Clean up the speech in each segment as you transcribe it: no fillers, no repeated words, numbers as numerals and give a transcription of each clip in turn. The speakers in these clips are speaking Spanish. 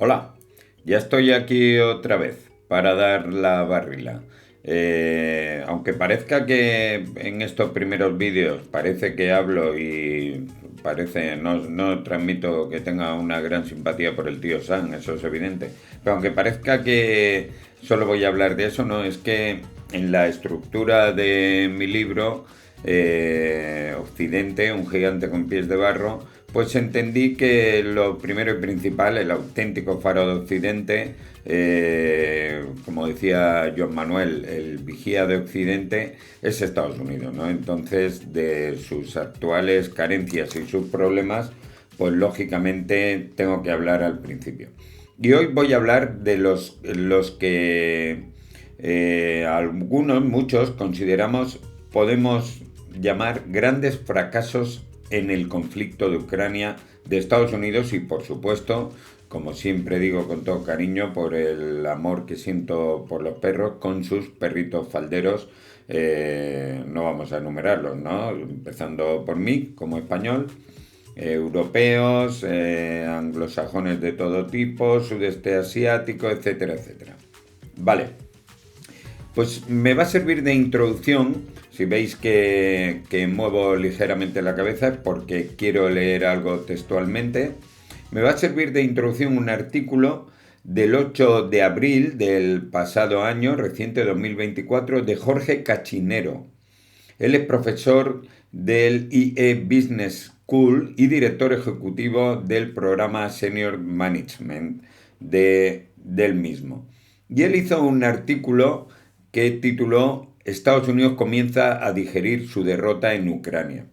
Hola, ya estoy aquí otra vez para dar la barrila. Aunque parezca que en estos primeros vídeos parece que hablo y parece no transmito que tenga una gran simpatía por el tío Sam, eso es evidente. Pero aunque parezca que solo voy a hablar de eso, no, es que en la estructura de mi libro, Occidente, un gigante con pies de barro, pues entendí que lo primero y principal, el auténtico faro de Occidente, como decía Joan Manuel, el vigía de Occidente, es Estados Unidos, ¿no? Entonces, de sus actuales carencias y sus problemas, pues lógicamente tengo que hablar al principio. Y hoy voy a hablar de los que algunos, muchos, consideramos, podemos llamar grandes fracasos en el conflicto de Ucrania de Estados Unidos y, por supuesto, como siempre digo con todo cariño, por el amor que siento por los perros, con sus perritos falderos. No vamos a enumerarlos, ¿no? Empezando por mí, como español, europeos, anglosajones de todo tipo, sudeste asiático, etcétera, etcétera. Vale, pues me va a servir de introducción. Si veis que muevo ligeramente la cabeza es porque quiero leer algo textualmente. Me va a servir de introducción un artículo del 8 de abril del pasado año, reciente 2024, de Jorge Cachinero. Él es profesor del IE Business School y director ejecutivo del programa Senior Management del mismo. Y él hizo un artículo que tituló Estados Unidos comienza a digerir su derrota en Ucrania.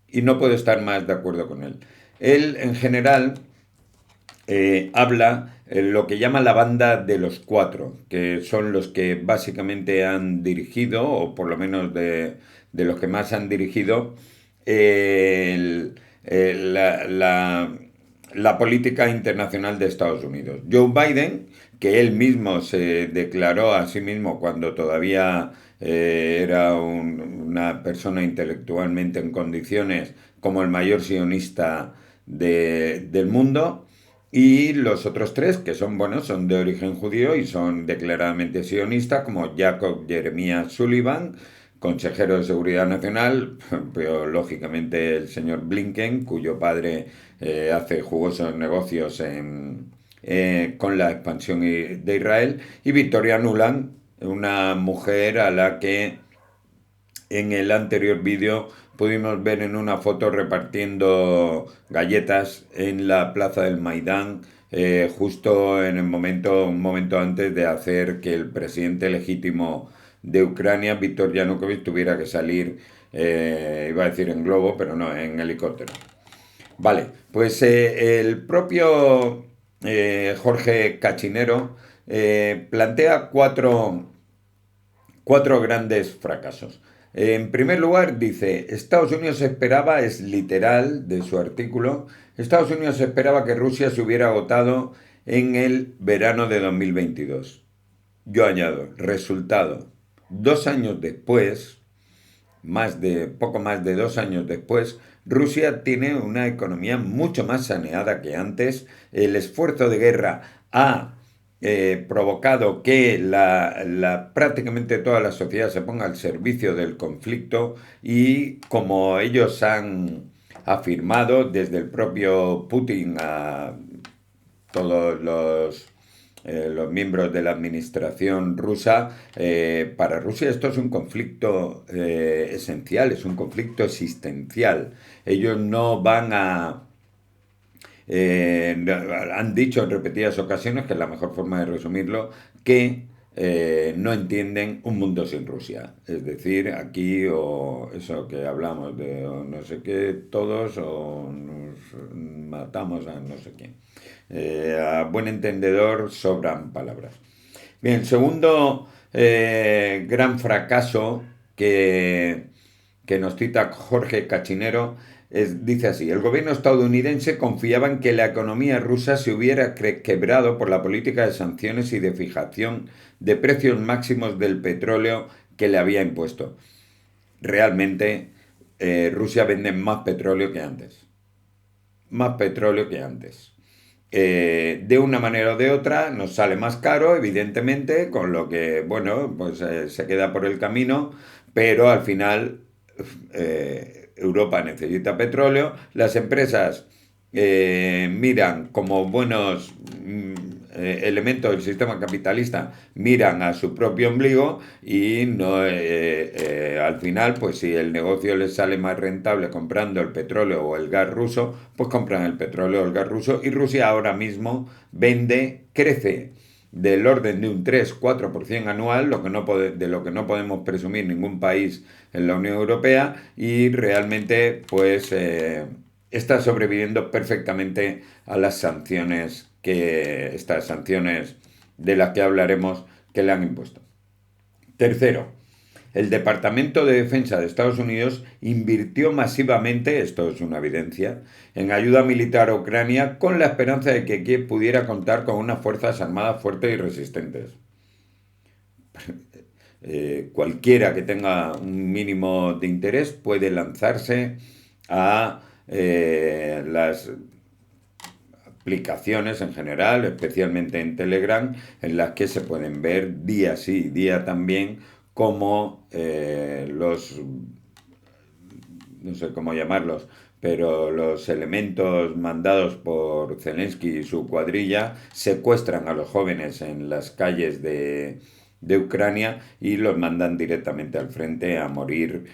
Y no puedo estar más de acuerdo con él. Él, en general, habla lo que llama la banda de los cuatro, que son los que básicamente han dirigido, o por lo menos de los que más han dirigido, el, la política internacional de Estados Unidos. Joe Biden, que él mismo se declaró a sí mismo cuando todavía era una persona intelectualmente en condiciones como el mayor sionista del mundo, y los otros tres, que son, bueno, son de origen judío y son declaradamente sionistas, como Jacob Jeremiah Sullivan, consejero de Seguridad Nacional, pero lógicamente el señor Blinken, cuyo padre hace jugosos negocios con la expansión de Israel, y Victoria Nuland, una mujer a la que en el anterior vídeo pudimos ver en una foto repartiendo galletas en la plaza del Maidán, justo en el un momento antes de hacer que el presidente legítimo de Ucrania, Víctor Yanukovych, tuviera que salir, iba a decir en globo, pero no, en helicóptero. Vale, pues el propio Jorge Cachinero plantea cuatro grandes fracasos. En primer lugar, dice, Estados Unidos esperaba, es literal de su artículo, Estados Unidos esperaba que Rusia se hubiera agotado en el verano de 2022. Yo añado, resultado, 2 años después, poco más de 2 años después, Rusia tiene una economía mucho más saneada que antes. El esfuerzo de guerra ha provocado que prácticamente toda la sociedad se ponga al servicio del conflicto y, como ellos han afirmado desde el propio Putin a todos los miembros de la administración rusa, para Rusia esto es un conflicto esencial, es un conflicto existencial. Ellos no van a... han dicho en repetidas ocasiones, que es la mejor forma de resumirlo, que no entienden un mundo sin Rusia. Es decir, aquí o eso que hablamos de o no sé qué todos o nos matamos a no sé quién. A buen entendedor sobran palabras. Bien, segundo gran fracaso que nos cita Jorge Cachinero dice así, el gobierno estadounidense confiaba en que la economía rusa se hubiera quebrado por la política de sanciones y de fijación de precios máximos del petróleo que le había impuesto. Realmente Rusia vende más petróleo que antes. Más petróleo que antes. de una manera o de otra nos sale más caro, evidentemente, con lo que, bueno, pues se queda por el camino, pero al final Europa necesita petróleo, las empresas miran como buenos elementos del sistema capitalista, miran a su propio ombligo y no, al final, pues si el negocio les sale más rentable comprando el petróleo o el gas ruso, pues compran el petróleo o el gas ruso y Rusia ahora mismo crece del orden de un 3-4% anual, de lo que no podemos presumir ningún país en la Unión Europea y realmente pues está sobreviviendo perfectamente a las sanciones estas sanciones de las que hablaremos que le han impuesto. Tercero, el Departamento de Defensa de Estados Unidos invirtió masivamente, esto es una evidencia, en ayuda militar a Ucrania con la esperanza de que Kiev pudiera contar con unas fuerzas armadas fuertes y resistentes. Cualquiera que tenga un mínimo de interés puede lanzarse a las aplicaciones en general, especialmente en Telegram, en las que se pueden ver día sí, día también, cómo no sé cómo llamarlos, pero los elementos mandados por Zelensky y su cuadrilla secuestran a los jóvenes en las calles de Ucrania y los mandan directamente al frente a morir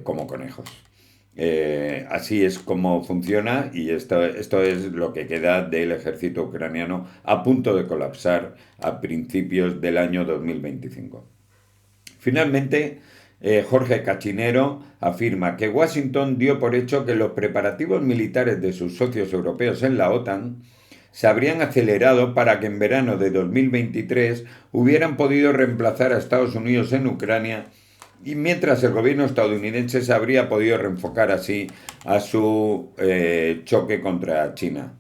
como conejos. Así es como funciona y esto es lo que queda del ejército ucraniano a punto de colapsar a principios del año 2025. Finalmente, Jorge Cachinero afirma que Washington dio por hecho que los preparativos militares de sus socios europeos en la OTAN se habrían acelerado para que en verano de 2023 hubieran podido reemplazar a Estados Unidos en Ucrania y mientras el gobierno estadounidense se habría podido reenfocar así a su choque contra China.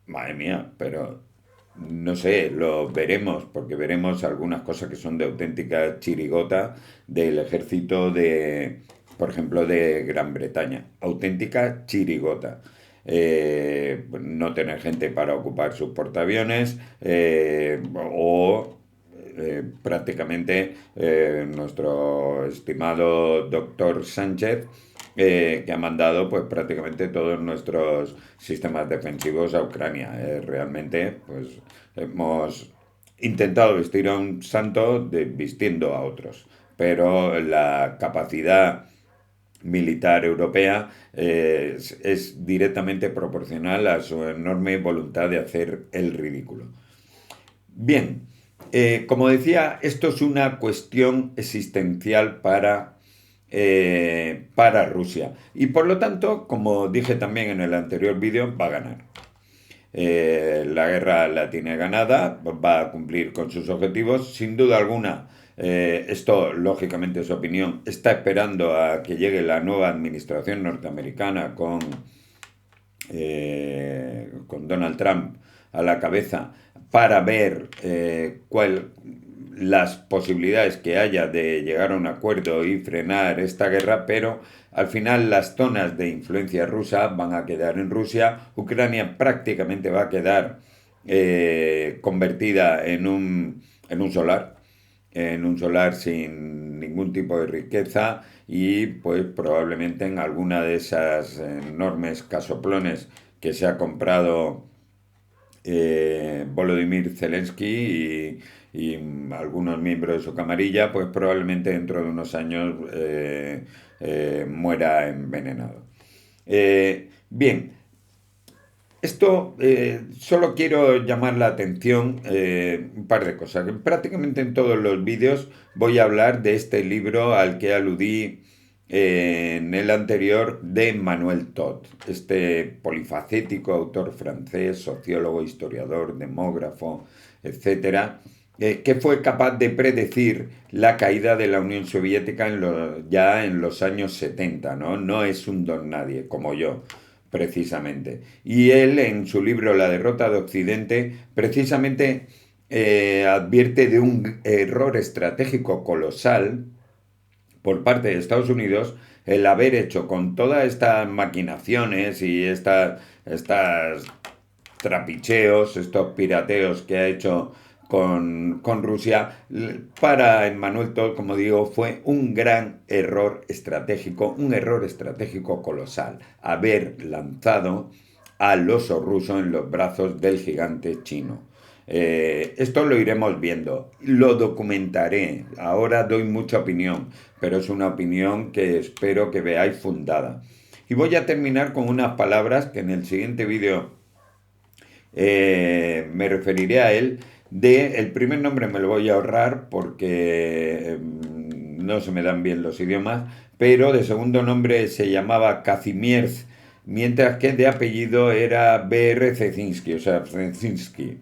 Madre mía, pero no sé, lo veremos, porque veremos algunas cosas que son de auténtica chirigota del ejército por ejemplo, de Gran Bretaña. Auténtica chirigota. No tener gente para ocupar sus portaaviones o prácticamente nuestro estimado doctor Sánchez que ha mandado pues prácticamente todos nuestros sistemas defensivos a Ucrania. Realmente pues hemos intentado vestir a un santo vistiendo a otros, pero la capacidad militar europea es directamente proporcional a su enorme voluntad de hacer el ridículo. Bien, como decía, esto es una cuestión existencial para Rusia. Y por lo tanto, como dije también en el anterior vídeo, va a ganar. La guerra la tiene ganada, va a cumplir con sus objetivos, sin duda alguna. Esto, lógicamente, es opinión. Está esperando a que llegue la nueva administración norteamericana con Donald Trump a la cabeza para ver las posibilidades que haya de llegar a un acuerdo y frenar esta guerra, pero al final las zonas de influencia rusa van a quedar en Rusia, Ucrania prácticamente va a quedar convertida en un solar sin ningún tipo de riqueza y pues probablemente en alguna de esas enormes casoplones que se ha comprado Volodymyr Zelensky y algunos miembros de su camarilla, pues probablemente dentro de unos años muera envenenado. Bien, esto solo quiero llamar la atención un par de cosas. Prácticamente en todos los vídeos voy a hablar de este libro al que aludí en el anterior de Manuel Todt, este polifacético autor francés, sociólogo, historiador, demógrafo, etcétera, que fue capaz de predecir la caída de la Unión Soviética ya en los años 70, ¿no? No es un don nadie como yo, precisamente. Y él, en su libro La derrota de Occidente, precisamente advierte de un error estratégico colosal por parte de Estados Unidos el haber hecho con todas estas maquinaciones y estas trapicheos, estos pirateos que ha hecho con Rusia, para Emmanuel Todd, como digo, fue un gran error estratégico, un error estratégico colosal, haber lanzado al oso ruso en los brazos del gigante chino. Esto lo iremos viendo, lo documentaré, ahora doy mucha opinión, pero es una opinión que espero que veáis fundada. Y voy a terminar con unas palabras que en el siguiente vídeo me referiré a él. El primer nombre me lo voy a ahorrar porque no se me dan bien los idiomas, pero de segundo nombre se llamaba Kazimierz, mientras que de apellido era B.R. Brzezinski, o sea, Brzezinski.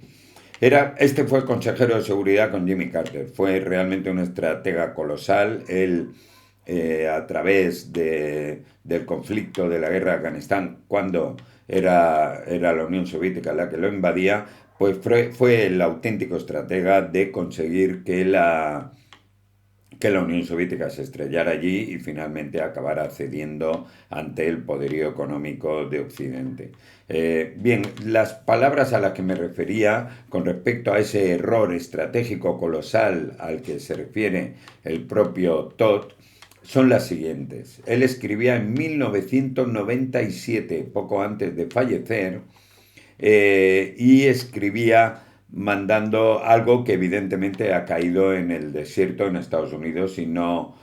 Este fue consejero de seguridad con Jimmy Carter. Fue realmente una estratega colosal. Él, a través del conflicto de la guerra de Afganistán, cuando era la Unión Soviética la que lo invadía, pues fue el auténtico estratega de conseguir que la Unión Soviética se estrellara allí y finalmente acabara cediendo ante el poderío económico de Occidente. Bien, las palabras a las que me refería con respecto a ese error estratégico colosal al que se refiere el propio Todd son las siguientes. Él escribía en 1997, poco antes de fallecer, y escribía mandando algo que evidentemente ha caído en el desierto en Estados Unidos y no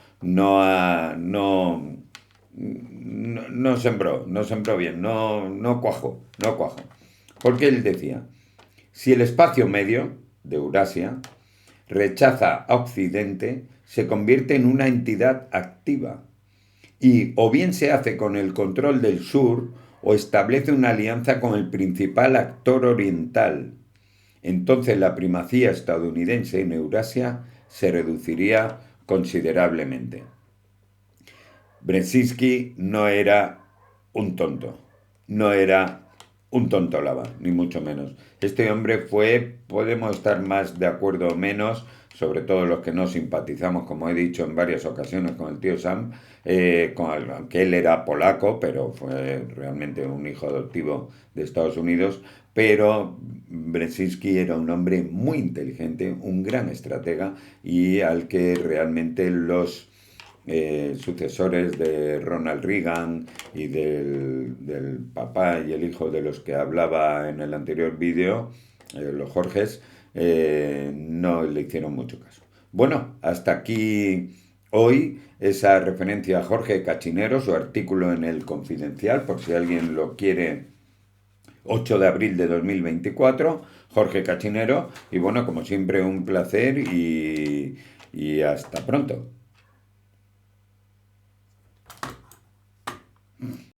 sembró, no sembró bien, no cuajó, no cuajó. Porque él decía, si el espacio medio de Eurasia rechaza a Occidente, se convierte en una entidad activa y o bien se hace con el control del sur o establece una alianza con el principal actor oriental. Entonces la primacía estadounidense en Eurasia se reduciría considerablemente. Brzezinski no era un tonto, no era un tonto lava, ni mucho menos. Este hombre podemos estar más de acuerdo o menos, sobre todo los que no simpatizamos, como he dicho en varias ocasiones, con el tío Sam, aunque él era polaco, pero fue realmente un hijo adoptivo de Estados Unidos, pero Brzezinski era un hombre muy inteligente, un gran estratega y al que realmente los sucesores de Ronald Reagan y del papá y el hijo de los que hablaba en el anterior vídeo, los Jorges, no le hicieron mucho caso. Bueno, hasta aquí hoy esa referencia a Jorge Cachinero, su artículo en el Confidencial, por si alguien lo quiere, 8 de abril de 2024, Jorge Cachinero, y bueno, como siempre, un placer y hasta pronto.